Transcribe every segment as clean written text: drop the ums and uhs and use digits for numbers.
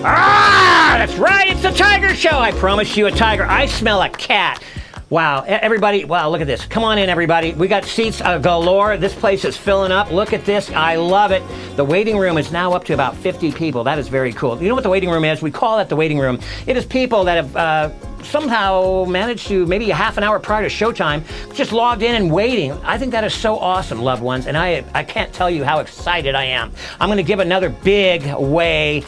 Ah, that's right, it's the Tiger Show. I promised you a tiger. I smell a cat. Wow, everybody, wow, look at this. Come on in, everybody. We got seats galore. This place is filling up. Look at this. I love it. The waiting room is now up to about 50 people. That is very cool. You know what the waiting room is? We call it the waiting room. It is people that have somehow managed to, maybe a half an hour prior to showtime, just logged in and waiting. I think that is so awesome, loved ones, and I can't tell you how excited I am. I'm going to give another big away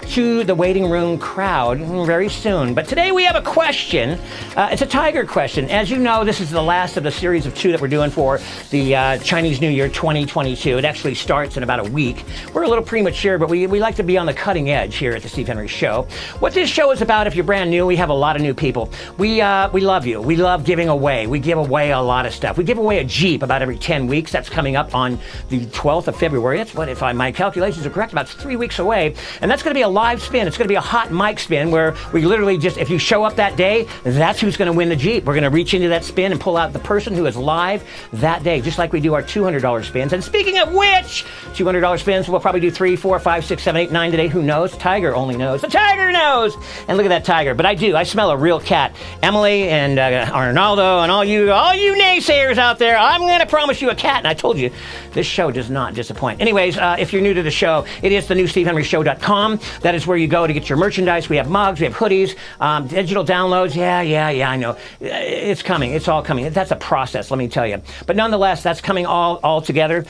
to the waiting room crowd very soon. But today we have a question. It's a tiger question. As you know, this is the last of the series of 2 that we're doing for the Chinese New Year 2022. It actually starts in about a week. We're a little premature, but we like to be on the cutting edge here at the Steve Henry Show. What this show is about, if you're brand new, we have a lot of new people. We love you. We love giving away. We give away a lot of stuff. We give away a Jeep about every 10 weeks. That's coming up on the 12th of February. That's what, if my calculations are correct, about 3 weeks away. And that's going to be a live spin. It's going to be a hot mic spin where we literally just, if you show up that day, that's who's going to win the Jeep. We're going to reach into that spin and pull out the person who is live that day, just like we do our $200 spins. And speaking of which, $200 spins, we'll probably do 3, 4, 5, 6, 7, 8, 9 today. Who knows? Tiger only knows. The tiger knows. And look at that tiger. But I smell a real cat. Emily and Arnaldo and all you naysayers out there, I'm going to promise you a cat. And I told you, this show does not disappoint. Anyways, if you're new to the show, it is the new SteveHenryShow.com. That is where you go to get your merchandise. We have mugs, we have hoodies, digital downloads. Yeah, I know. It's coming. It's all coming. That's a process, let me tell you. But nonetheless, that's coming all together.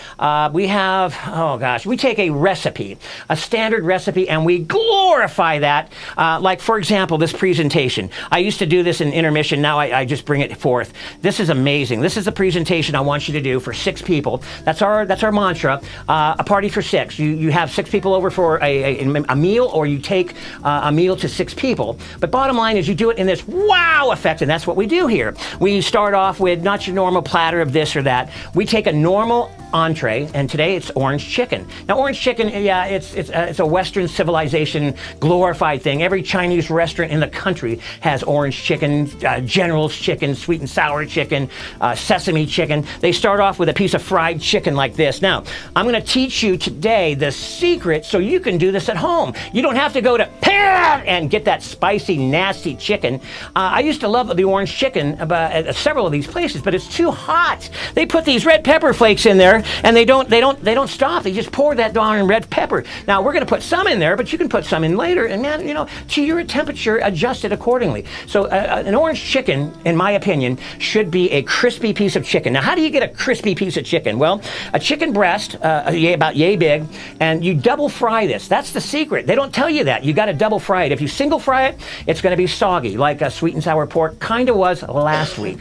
We have, we take a recipe, a standard recipe, and we glorify that. Like, for example, this presentation. I used to do this in intermission. Now I just bring it forth. This is amazing. This is the presentation I want you to do for 6 people. That's our mantra. A party for 6. You have 6 people over for a meal, or you take a meal to 6 people. But bottom line is you do it in this wow effect, and that's what we do here. We start off with not your normal platter of this or that. We take a normal entree, and today it's orange chicken. Now, orange chicken, yeah, it's a Western civilization glorified thing. Every Chinese restaurant in the country has orange chicken, General's chicken, sweet and sour chicken, sesame chicken. They start off with a piece of fried chicken like this. Now, I'm going to teach you today the secret so you can do this at home. You don't have to go to and get that spicy, nasty chicken. I used to love the orange chicken at several of these places, but it's too hot. They put these red pepper flakes in there, and they don't stop. They just pour that darn red pepper. Now, we're going to put some in there, but you can put some in later, and man, to your temperature, adjust it accordingly. So an orange chicken, in my opinion, should be a crispy piece of chicken. Now, how do you get a crispy piece of chicken? Well, a chicken breast, about yay big, and you double fry this. That's the secret. They don't tell you that. You got to double fry it. If you single fry it, it's going to be soggy, like a sweet and sour pork kind of was last week.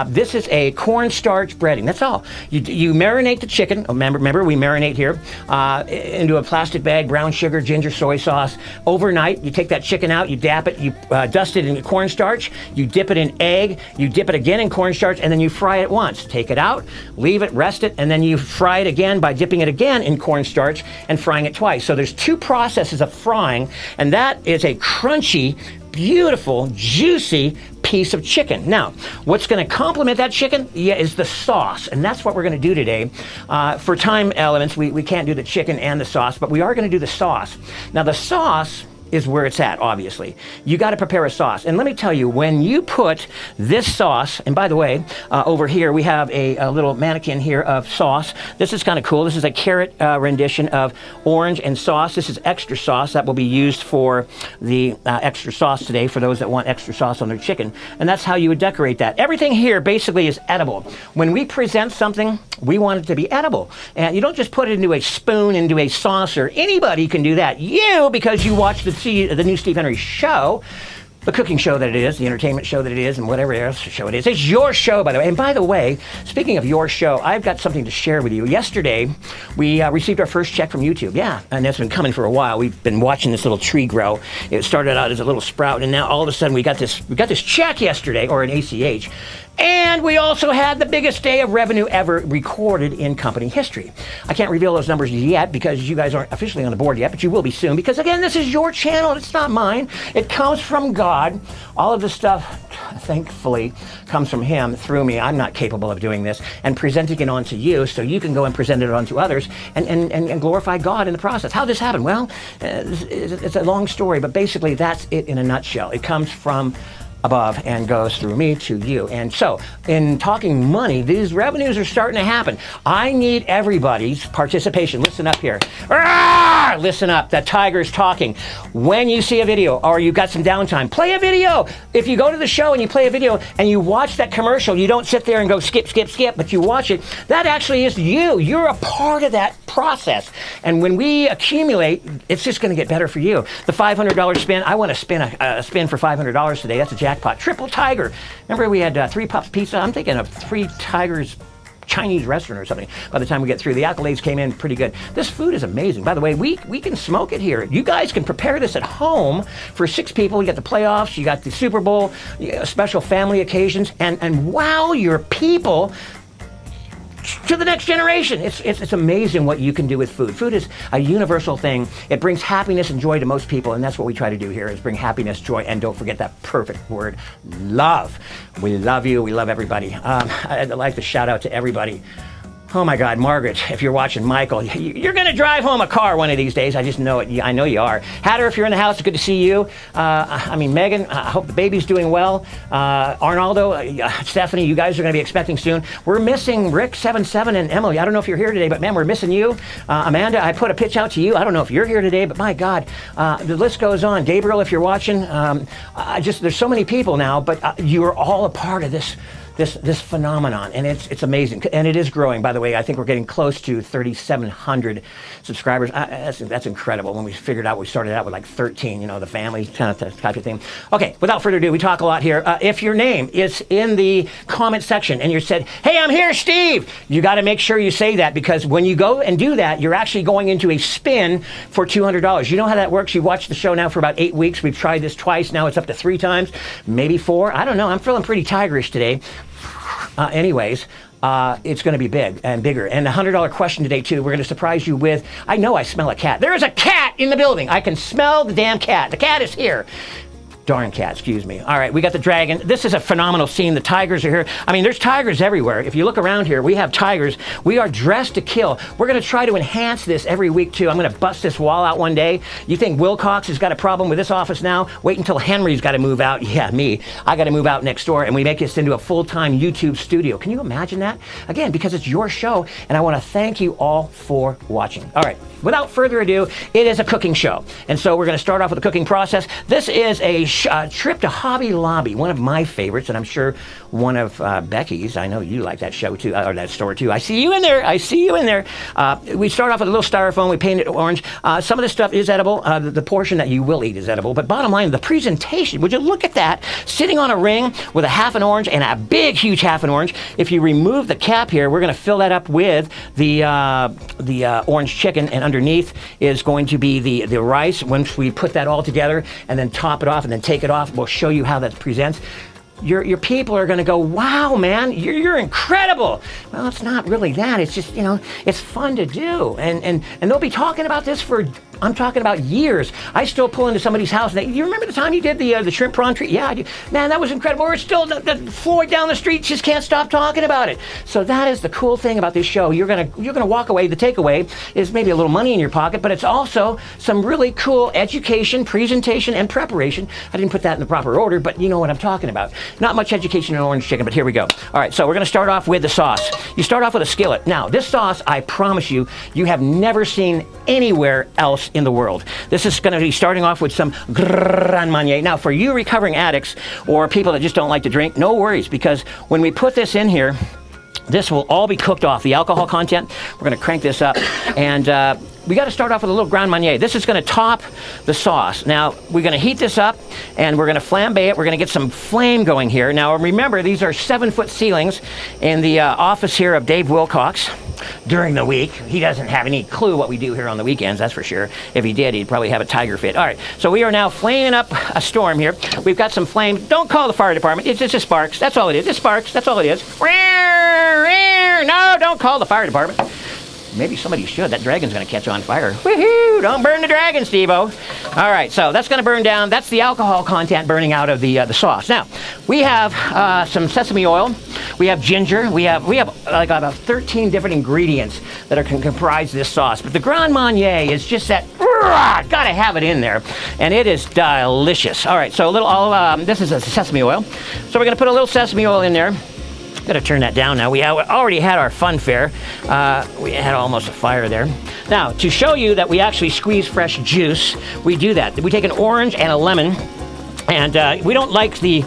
This is a cornstarch breading. That's all. You marinate the chicken. Remember, we marinate here into a plastic bag, brown sugar, ginger, soy sauce. Overnight, you take that chicken out, you dap it, you dust it in cornstarch, you dip it in egg, you dip it again in cornstarch, and then you fry it once. Take it out, leave it, rest it, and then you fry it again by dipping it again in cornstarch and frying it twice. So there's 2 processes of frying, and that is a crunchy, beautiful, juicy piece of chicken. Now, what's going to complement that chicken? Yeah, is the sauce, and that's what we're going to do today. For time elements, we can't do the chicken and the sauce, but we are going to do the sauce. Now, the sauce is where it's at, obviously. You got to prepare a sauce. And let me tell you, when you put this sauce, and by the way, over here we have a little mannequin here of sauce. This is kind of cool. This is a carrot rendition of orange and sauce. This is extra sauce that will be used for the extra sauce today for those that want extra sauce on their chicken. And that's how you would decorate that. Everything here basically is edible. When we present something, we want it to be edible. And you don't just put it into a spoon, into a saucer. Anybody can do that. You, because you watch the new Steve Henry Show, the cooking show that it is, the entertainment show that it is, and whatever else show it is. It's your show, by the way. And by the way, speaking of your show, I've got something to share with you. Yesterday, we received our first check from YouTube. Yeah, and that's been coming for a while. We've been watching this little tree grow. It started out as a little sprout, and now all of a sudden we got this check yesterday, or an ACH. And we also had the biggest day of revenue ever recorded in company history. I can't reveal those numbers yet because you guys aren't officially on the board yet, but you will be soon because, again, this is your channel. It's not mine. It comes from God. God. All of this stuff, thankfully, comes from him through me. I'm not capable of doing this, and presenting it onto you so you can go and present it onto others and glorify God in the process. How did this happen? Well, it's a long story, but basically that's it in a nutshell. It comes from above and goes through me to you. And so, in talking money, these revenues are starting to happen. I need everybody's participation. Listen up here. Arrgh! Listen up. That tiger's talking. When you see a video or you've got some downtime, play a video. If you go to the show and you play a video and you watch that commercial, you don't sit there and go skip, skip, skip, but you watch it. That actually is you. You're a part of that process. And when we accumulate, it's just going to get better for you. The $500 spin, I want to spin a spin for $500 today. That's a jackpot. Triple Tiger. Remember we had 3 Pups Pizza? I'm thinking of 3 Tigers Chinese restaurant or something by the time we get through. The accolades came in pretty good. This food is amazing. By the way, we can smoke it here. You guys can prepare this at home for 6 people. You got the playoffs, you got the Super Bowl, special family occasions, and wow your people to the next generation. It's amazing what you can do with food. Food is a universal thing. It brings happiness and joy to most people, and that's what we try to do here, is bring happiness, joy, and don't forget that perfect word, love. We love you. We love everybody. I'd like to shout out to everybody. Oh my God, Margaret, if you're watching, Michael, you're going to drive home a car one of these days. I just know it. I know you are. Hatter, if you're in the house, it's good to see you. Megan, I hope the baby's doing well. Arnaldo, Stephanie, you guys are going to be expecting soon. We're missing Rick77 and Emily. I don't know if you're here today, but man, we're missing you. Amanda, I put a pitch out to you. I don't know if you're here today, but my God, the list goes on. Gabriel, if you're watching, there's so many people now, but you're all a part of this phenomenon, and it's amazing, and it is growing. By the way, I think we're getting close to 3,700 subscribers. That's incredible. When we figured out, we started out with like 13, the family kind of type of thing. Okay, without further ado, we talk a lot here. If your name is in the comment section and you said, "Hey, I'm here, Steve," you got to make sure you say that, because when you go and do that, you're actually going into a spin for $200. You know how that works? You've watched the show now for about 8 weeks. We've tried this twice. Now it's up to 3 times, maybe 4. I don't know. I'm feeling pretty tigerish today. It's going to be big and bigger. And the $100 question today, too, we're going to surprise you with, I know I smell a cat. There is a cat in the building. I can smell the damn cat. The cat is here. Darn cat, excuse me. All right, we got the dragon. This is a phenomenal scene. The tigers are here. I mean, there's tigers everywhere. If you look around here, we have tigers. We are dressed to kill. We're going to try to enhance this every week, too. I'm going to bust this wall out one day. You think Wilcox has got a problem with this office now? Wait until Henry's got to move out. Yeah, me. I got to move out next door, and we make this into a full-time YouTube studio. Can you imagine that? Again, because it's your show, and I want to thank you all for watching. All right, without further ado, it is a cooking show. And so we're going to start off with the cooking process. This is a trip to Hobby Lobby, one of my favorites, and I'm sure one of Becky's. I know you like that show too, or that store too. I see you in there. We start off with a little styrofoam. We paint it orange. Some of this stuff is edible. The portion that you will eat is edible. But bottom line, the presentation, would you look at that? Sitting on a ring with a half an orange and a big, huge half an orange. If you remove the cap here, we're going to fill that up with the orange chicken, and underneath is going to be the rice. Once we put that all together and then top it off and then take it off, we'll show you how that presents. Your people are going to go, "Wow, man, you're incredible." Well, it's not really that. It's just, it's fun to do. And they'll be talking about this for, I'm talking about years. I still pull into somebody's house and you remember the time you did the shrimp prawn treat? Yeah, I do. Man, that was incredible. Or it's still, the Floyd down the street just can't stop talking about it. So that is the cool thing about this show. You're gonna walk away. The takeaway is maybe a little money in your pocket, but it's also some really cool education, presentation, and preparation. I didn't put that in the proper order, but you know what I'm talking about. Not much education in orange chicken, but here we go. All right, so we're gonna start off with the sauce. You start off with a skillet. Now, this sauce, I promise you, you have never seen anywhere else in the world. This is going to be starting off with some Grand Marnier. Now, for you recovering addicts or people that just don't like to drink, no worries, because when we put this in here, this will all be cooked off. The alcohol content, we're going to crank this up, and we got to start off with a little Grand Marnier. This is going to top the sauce. Now, we're going to heat this up, and we're going to flambe it. We're going to get some flame going here. Now, remember, these are 7-foot ceilings in the office here of Dave Wilcox. During the week, he doesn't have any clue what we do here on the weekends, that's for sure. If he did, he'd probably have a tiger fit. All right, so we are now flaming up a storm here. We've got some flame. Don't call the fire department. It's just a sparks. That's all it is. It's sparks. That's all it is. No, don't call the fire department. Maybe somebody should. That dragon's going to catch on fire. Woohoo! Don't burn the dragon, Steve-O. All right, so that's going to burn down. That's the alcohol content burning out of the sauce. Now, we have some sesame oil. We have ginger. We have like about 13 different ingredients that are comprise this sauce. But the Grand Marnier is just that, got to have it in there. And it is delicious. All right, so a little, this is a sesame oil. So we're going to put a little sesame oil in there. Got to turn that down now. We already had our fun fair. We had almost a fire there. Now, to show you that we actually squeeze fresh juice, we do that. We take an orange and a lemon, and we don't like the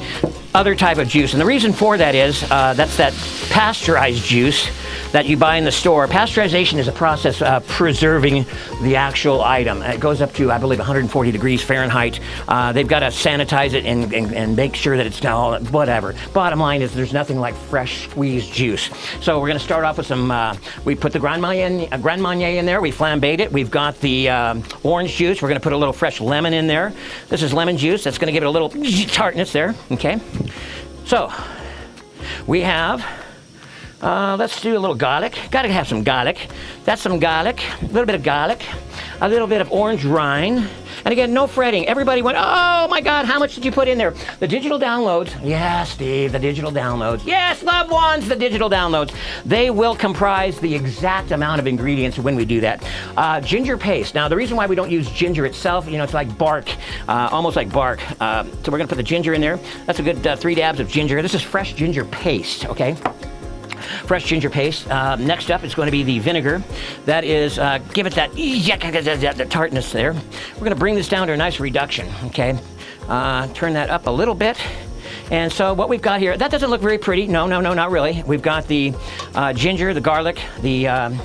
other type of juice. And the reason for that is that's that pasteurized juice that you buy in the store. Pasteurization is a process of preserving the actual item. It goes up to, I believe, 140 degrees Fahrenheit. They've got to sanitize it and make sure that it's all, whatever. Bottom line is there's nothing like fresh squeezed juice. So we're going to start off with some, we put the Grand Marnier in there. We flambéed it. We've got the orange juice. We're going to put a little fresh lemon in there. This is lemon juice. That's going to give it a little tartness there, okay? So we have, let's do a little garlic. Got to have some garlic. That's some garlic, a little bit of garlic, a little bit of orange rind. And again, no fretting. Everybody went, oh my God, how much did you put in there? The digital downloads, yeah, Steve, the digital downloads. Yes, loved ones, the digital downloads. They will comprise the exact amount of ingredients when we do that. Ginger paste. Now, the reason why we don't use ginger itself, you know, it's like bark, almost like bark. So we're gonna put the ginger in there. That's a good 3 dabs of ginger. This is fresh ginger paste, okay? Fresh ginger paste. Next up is going to be the vinegar. That is, give it that tartness there. We're going to bring this down to a nice reduction, okay? Turn that up a little bit. And so what we've got here, that doesn't look very pretty. No, not really. We've got the ginger, the garlic, the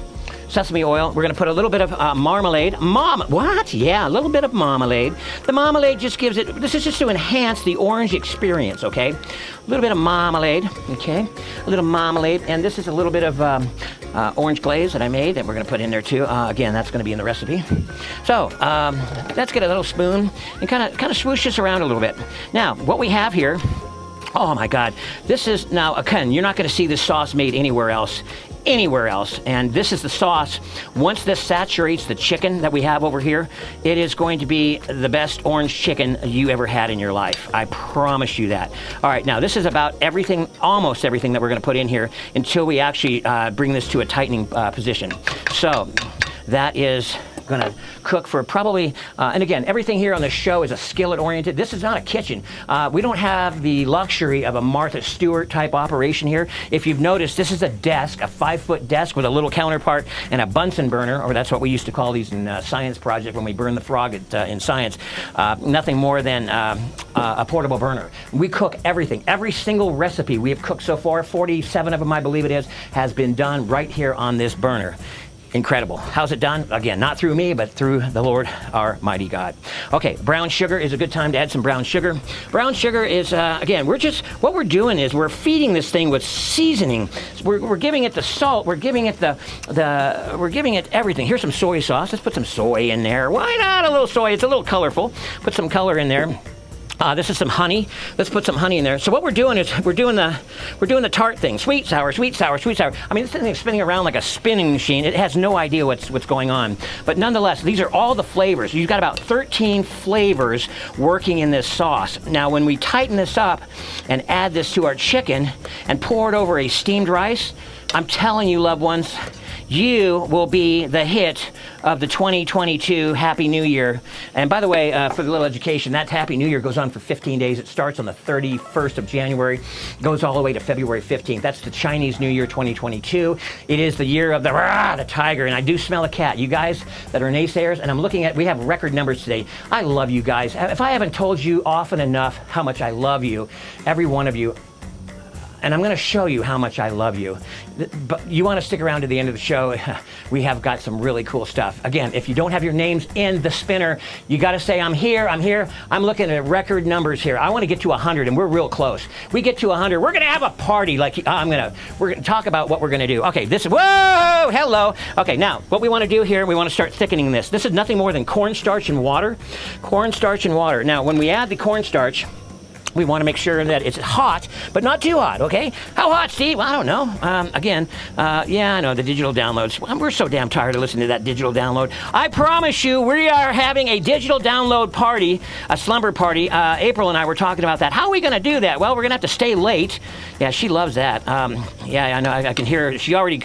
sesame oil. We're going to put a little bit of marmalade. What? Yeah, a little bit of marmalade. The marmalade just gives it, this is just to enhance the orange experience, okay? A little bit of marmalade, okay? A little marmalade, and this is a little bit of orange glaze that I made that we're going to put in there too. Again, that's going to be in the recipe. So let's get a little spoon and kind of swoosh this around a little bit. Now, what we have here, oh my God, this is now, again, you're not going to see this sauce made anywhere else. And this is the sauce. Once this saturates the chicken that we have over here, it is going to be the best orange chicken you ever had in your life. I promise you that. All right, now this is about everything, almost everything that we're going to put in here until we actually bring this to a tightening position. So that is going to cook for probably, and again, everything here on the show is a skillet oriented. This is not a kitchen. We don't have the luxury of a Martha Stewart type operation here. If you've noticed, this is a desk, a 5-foot desk with a little counterpart and a Bunsen burner, or that's what we used to call these in science project when we burned the frog in science. Nothing more than a portable burner. We cook everything. Every single recipe we have cooked so far, 47 of them I believe it is, has been done right here on this burner. Incredible. How's it done? Again, not through me, but through the Lord, our mighty God. Okay, brown sugar is a good time to add some brown sugar. Brown sugar is, again, what we're doing is we're feeding this thing with seasoning. We're giving it the salt. We're giving it we're giving it everything. Here's some soy sauce. Let's put some soy in there. Why not a little soy? It's a little colorful. Put some color in there. This is some honey. Let's put some honey in there. So what we're doing is we're doing the tart thing. Sweet, sour, sweet, sour, sweet, sour. I mean, this thing is spinning around like a spinning machine. It has no idea what's going on. But nonetheless, these are all the flavors. You've got about 13 flavors working in this sauce. Now, when we tighten this up and add this to our chicken and pour it over a steamed rice, I'm telling you, loved ones, you will be the hit of the 2022 Happy New Year. And by the way, for the little education, that Happy New Year goes on for 15 days. It starts on the 31st of January, goes all the way to February 15th. That's the Chinese New Year 2022. It is the year of the tiger, and I do smell a cat. You guys that are naysayers, and I'm looking at, we have record numbers today. I love you guys. If I haven't told you often enough how much I love you, every one of you, and I'm going to show you how much I love you. But you want to stick around to the end of the show. We have got some really cool stuff. Again, if you don't have your names in the spinner, you got to say, I'm here, I'm here. I'm looking at record numbers here. I want to get to 100, and we're real close. We get to 100, we're going to have a party. We're going to talk about what we're going to do. Okay, whoa, hello. Okay, now, what we want to do here, we want to start thickening this. This is nothing more than cornstarch and water. Cornstarch and water. Now, when we add the cornstarch, We want to make sure that it's hot, but not too hot, okay? How hot, Steve? Well, I don't know. Again, yeah, I know, the digital downloads. We're so damn tired of listening to that digital download. I promise you, we are having a digital download party, a slumber party. April and I were talking about that. How are we going to do that? Well, we're going to have to stay late. Yeah, she loves that. Yeah, I know, I can hear her.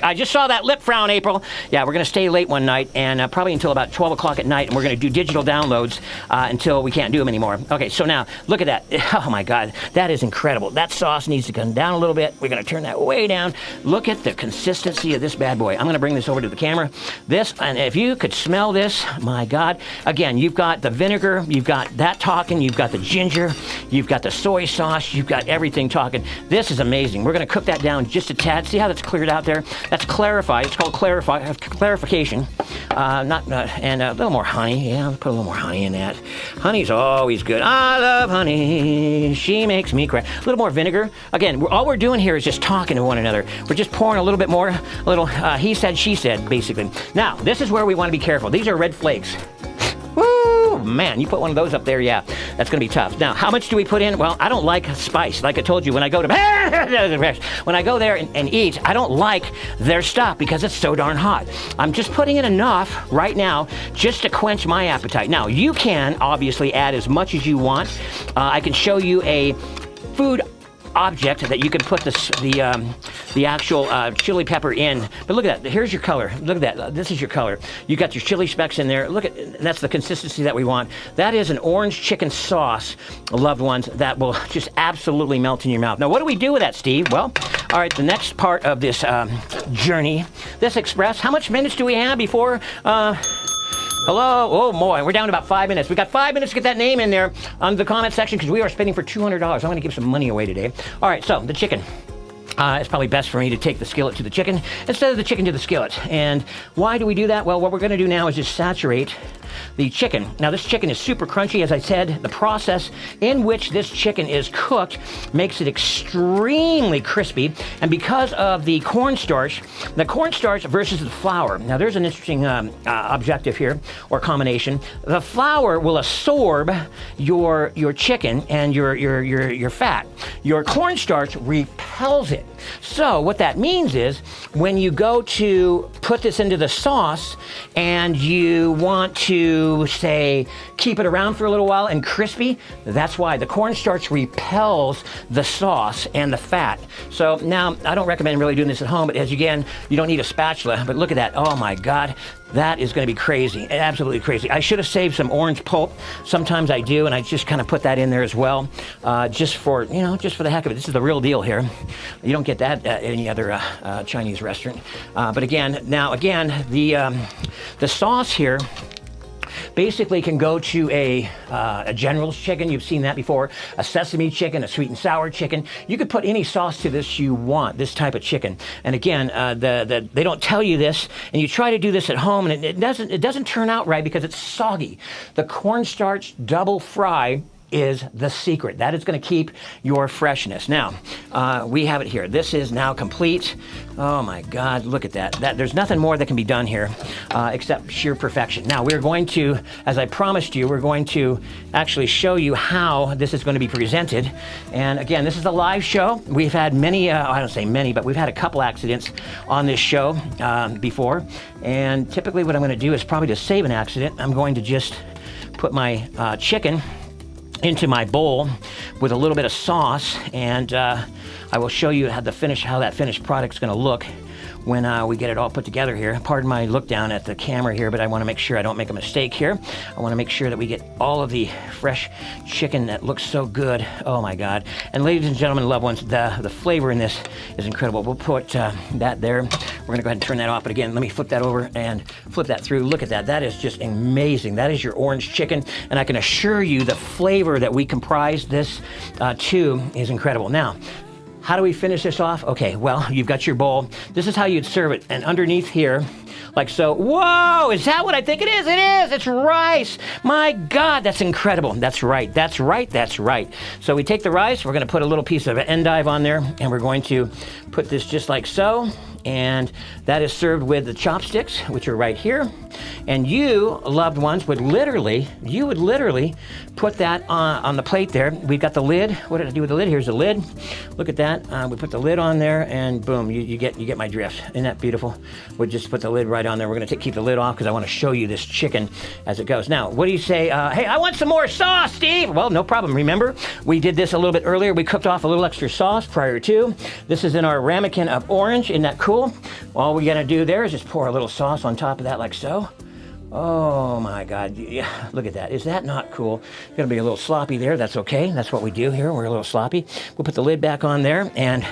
I just saw that lip frown, April. Yeah, we're going to stay late one night, and probably until about 12 o'clock at night, and we're going to do digital downloads until we can't do them anymore. Okay, so now, look at that. Oh, my God, that is incredible. That sauce needs to come down a little bit. We're going to turn that way down. Look at the consistency of this bad boy. I'm going to bring this over to the camera. This, and if you could smell this, my God. Again, you've got the vinegar, you've got that talking, you've got the ginger, you've got the soy sauce, you've got everything talking. This is amazing. We're going to cook that down just a tad. See how that's cleared out there? That's clarified. It's called clarification. And a little more honey. Yeah, I'll put a little more honey in that. Honey's always good. I love honey. She makes me cry. A little more vinegar. Again, all we're doing here is just talking to one another. We're just pouring a little bit more, a little he said, she said, basically. Now, this is where we want to be careful. These are red flakes. Woo, man, you put one of those up there, yeah, that's going to be tough. Now, how much do we put in? Well, I don't like spice. Like I told you, when I go there and eat, I don't like their stuff because it's so darn hot. I'm just putting in enough right now just to quench my appetite. Now, you can obviously add as much as you want. I can show you a food object that you can put the actual chili pepper in. But look at that. Here's your color. Look at that. This is your color. You got your chili specks in there. Look at, that's the consistency that we want. That is an orange chicken sauce, loved ones, that will just absolutely melt in your mouth. Now, what do we do with that, Steve? Well, all right, the next part of this journey, this express, how much minutes do we have before hello? Oh, boy, we're down to about 5 minutes. We got 5 minutes to get that name in there on the comment section because we are spending for $200. I'm going to give some money away today. All right, so the chicken. It's probably best for me to take the skillet to the chicken instead of the chicken to the skillet. And why do we do that? Well, what we're going to do now is just saturate the chicken. Now, this chicken is super crunchy. As I said, the process in which this chicken is cooked makes it extremely crispy. And because of the cornstarch versus the flour. Now, there's an interesting objective here, or combination. The flour will absorb your chicken and your fat. Your cornstarch repels it. So what that means is when you go to put this into the sauce and you want to, say, keep it around for a little while and crispy, that's why the cornstarch repels the sauce and the fat. So now, I don't recommend really doing this at home, but as again, you don't need a spatula, but look at that. Oh my God. That is going to be crazy, absolutely crazy. I should have saved some orange pulp. Sometimes I do, and I just kind of put that in there as well, just for the heck of it. This is the real deal here. You don't get that at any other Chinese restaurant. But again, the sauce here basically can go to a General's chicken. You've seen that before. A sesame chicken, a sweet and sour chicken. You could put any sauce to this you want, this type of chicken. And again, they don't tell you this, and you try to do this at home, and it doesn't turn out right because it's soggy. The cornstarch double fry is the secret. That is going to keep your freshness. Now, we have it here. This is now complete. Oh my God, look at that. There's nothing more that can be done here except sheer perfection. Now, we're going to, as I promised you, we're going to actually show you how this is going to be presented. And again, this is a live show. We've had many, I don't say many, but we've had a couple accidents on this show before. And typically what I'm going to do is probably to save an accident, I'm going to just put my chicken into my bowl with a little bit of sauce, and I will show you how that finished product is going to look when we get it all put together here. Pardon my look down at the camera here, but I want to make sure I don't make a mistake here. I want to make sure that we get all of the fresh chicken that looks so good. Oh my God. And ladies and gentlemen, loved ones, the flavor in this is incredible. We'll put that there. We're going to go ahead and turn that off. But again, let me flip that over and flip that through. Look at that. That is just amazing. That is your orange chicken. And I can assure you the flavor that we comprise this to is incredible. Now, how do we finish this off? Okay, well, you've got your bowl. This is how you'd serve it. And underneath here, like so. Whoa, is that what I think it is? It is, it's rice. My God, that's incredible. That's right, that's right, that's right. So we take the rice, we're gonna put a little piece of endive on there, and we're going to put this just like so. And that is served with the chopsticks, which are right here. And you, loved ones, would literally put that on the plate there. We've got the lid. What did I do with the lid? Here's the lid. Look at that. We put the lid on there, and boom, you get my drift. Isn't that beautiful? We'll just put the lid right on there. We're going to keep the lid off because I want to show you this chicken as it goes. Now, what do you say? Hey, I want some more sauce, Steve. Well, no problem. Remember, we did this a little bit earlier. We cooked off a little extra sauce prior to. This is in our ramekin of orange. Isn't that cool? All we got to do there is just pour a little sauce on top of that like so. Oh my God, yeah, look at that. Is that not cool? Gonna be a little sloppy there, that's okay. That's what we do here, we're a little sloppy. We'll put the lid back on there, and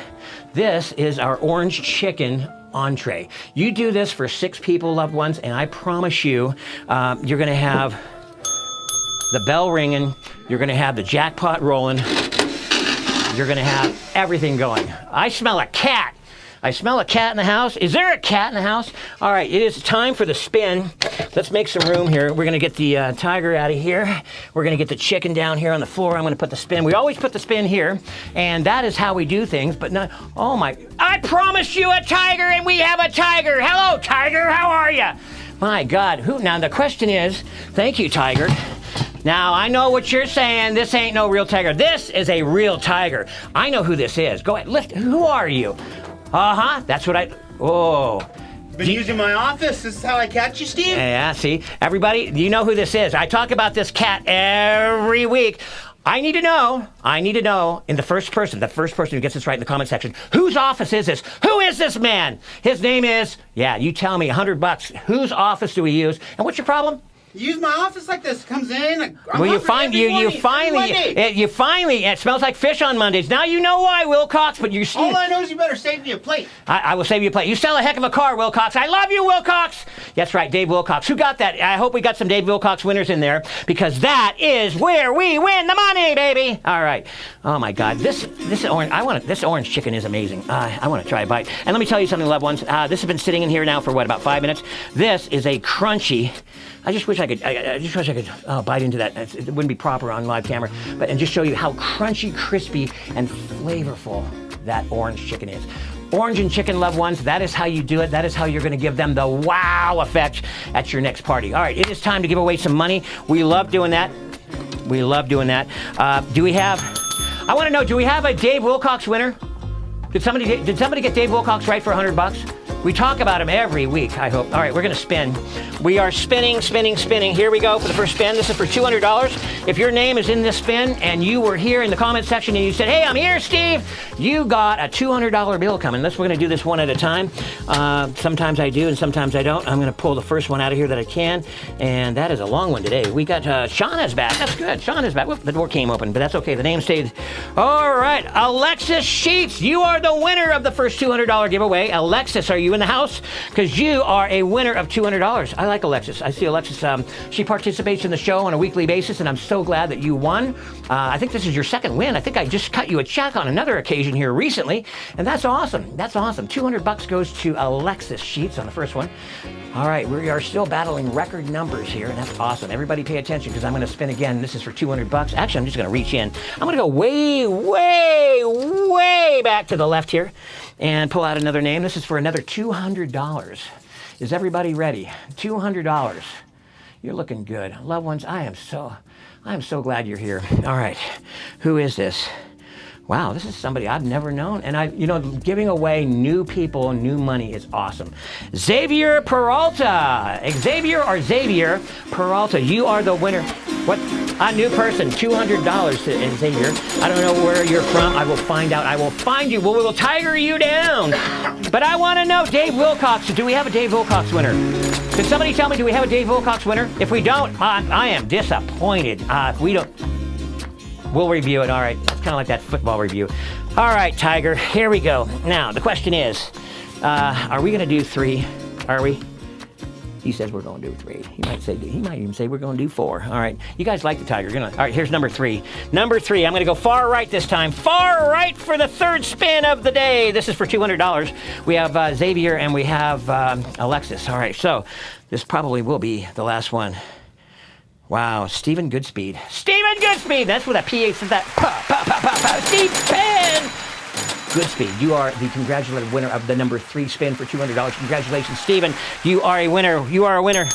this is our orange chicken entree. You do this for 6 people, loved ones, and I promise you, you're gonna have the bell ringing, you're gonna have the jackpot rolling, you're gonna have everything going. I smell a cat. I smell a cat in the house. Is there a cat in the house? All right, it is time for the spin. Let's make some room here. We're gonna get the tiger out of here. We're gonna get the chicken down here on the floor. I'm gonna put the spin. We always put the spin here, and that is how we do things, but not, oh my, I promised you a tiger, and we have a tiger. Hello, tiger, how are you? My God, now the question is, thank you, tiger. Now, I know what you're saying. This ain't no real tiger. This is a real tiger. I know who this is. Go ahead, lift. Who are you? That's what Been using my office. This is how I catch you, Steve? Yeah, see? Everybody, you know who this is. I talk about this cat every week. I need to know, in the first person who gets this right in the comment section, whose office is this? Who is this man? His name is, you tell me, $100. Whose office do we use? And what's your problem? You use my office like this. Comes in. You finally, it smells like fish on Mondays. Now you know why, Wilcox, but you all I know is you better save me a plate. I will save you a plate. You sell a heck of a car, Wilcox. I love you, Wilcox. That's right, Dave Wilcox. Who got that? I hope we got some Dave Wilcox winners in there, because that is where we win the money, baby. All right. Oh my God, this orange. This orange chicken is amazing. I want to try a bite. And let me tell you something, loved ones. This has been sitting in here now for about 5 minutes. This is a crunchy. I just wish I could bite into that. It wouldn't be proper on live camera, and just show you how crunchy, crispy, and flavorful that orange chicken is. Orange and chicken, loved ones, that is how you do it. That is how you're going to give them the wow effect at your next party. All right, it is time to give away some money. We love doing that. We love doing that. I want to know, do we have a Dave Wilcox winner? Did somebody get Dave Wilcox right for $100? We talk about him every week, I hope. All right, we're going to spin. We are spinning. Here we go for the first spin. This is for $200. If your name is in this spin and you were here in the comment section and you said, hey, I'm here, Steve, you got a $200 bill coming. We're going to do this one at a time. Sometimes I do and sometimes I don't. I'm going to pull the first one out of here that I can, and that is a long one today. We got Shauna's back. That's good. Shauna's back. Whoop, the door came open, but that's okay. The name stayed. All right, Alexis Sheets, you are the winner of the first $200 giveaway. Alexis, are you in the house? Because you are a winner of $200. I like Alexis. I see Alexis. She participates in the show on a weekly basis, and I'm so glad that you won. I think this is your second win. I think I just cut you a check on another occasion here recently, and that's awesome. That's awesome. $200 goes to Alexis Sheets on the first one. All right, we are still battling record numbers here, and that's awesome. Everybody pay attention, because I'm going to spin again. This is for $200. Actually, I'm just going to reach in. I'm going to go way back to the left here and pull out another name. This is for another $200. Is everybody ready? $200. You're looking good. Loved ones, I am so glad you're here. All right, who is this? Wow, this is somebody I've never known. And giving away new people, new money is awesome. Xavier Peralta. Xavier Peralta, you are the winner. What? A new person, $200 to Xavier. I don't know where you're from. I will find out. I will find you. We will tiger you down. But I want to know, Dave Wilcox, do we have a Dave Wilcox winner? Could somebody tell me, do we have a Dave Wilcox winner? If we don't, I am disappointed. If we don't, we'll review it. All right. It's kind of like that football review. All right, Tiger. Here we go. Now, the question is, are we going to do 3? Are we? He says we're going to do 3. He might even say we're going to do 4. All right. You guys like the Tiger. All right, here's number 3. Number 3, I'm going to go far right this time. Far right for the third spin of the day. This is for $200. We have Xavier and we have Alexis. All right, so this probably will be the last one. Wow, Stephen Goodspeed. Stephen Goodspeed! That's what that PA says, that. Steve Penn! Goodspeed, you are the congratulated winner of the number 3 spin for $200. Congratulations, Stephen. You are a winner. You are a winner.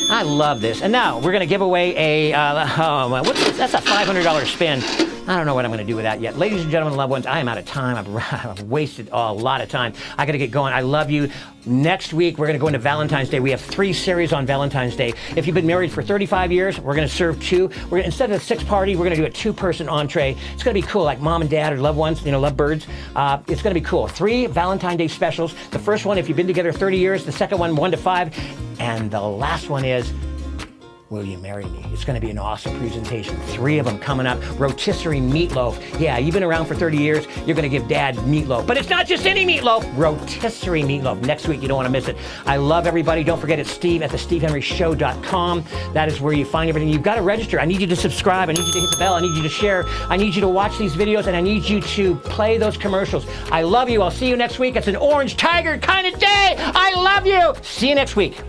I love this. And now we're going to give away that's a $500 spin. I don't know what I'm going to do with that yet. Ladies and gentlemen, loved ones, I am out of time. I've wasted a lot of time. I got to get going. I love you. Next week, we're going to go into Valentine's Day. We have 3 series on Valentine's Day. If you've been married for 35 years, we're going to serve 2. Instead of a 6 party, we're going to do a 2-person entree. It's going to be cool, like mom and dad or loved ones, love birds. It's going to be cool. 3 Valentine's Day specials. The first one, if you've been together 30 years. The second one, 1 to 5. And the last one is, will you marry me? It's going to be an awesome presentation. 3 of them coming up. Rotisserie meatloaf. Yeah, you've been around for 30 years. You're going to give dad meatloaf. But it's not just any meatloaf. Rotisserie meatloaf. Next week, you don't want to miss it. I love everybody. Don't forget, it's Steve at thestevehenryshow.com. That is where you find everything. You've got to register. I need you to subscribe. I need you to hit the bell. I need you to share. I need you to watch these videos, and I need you to play those commercials. I love you. I'll see you next week. It's an orange tiger kind of day. I love you. See you next week.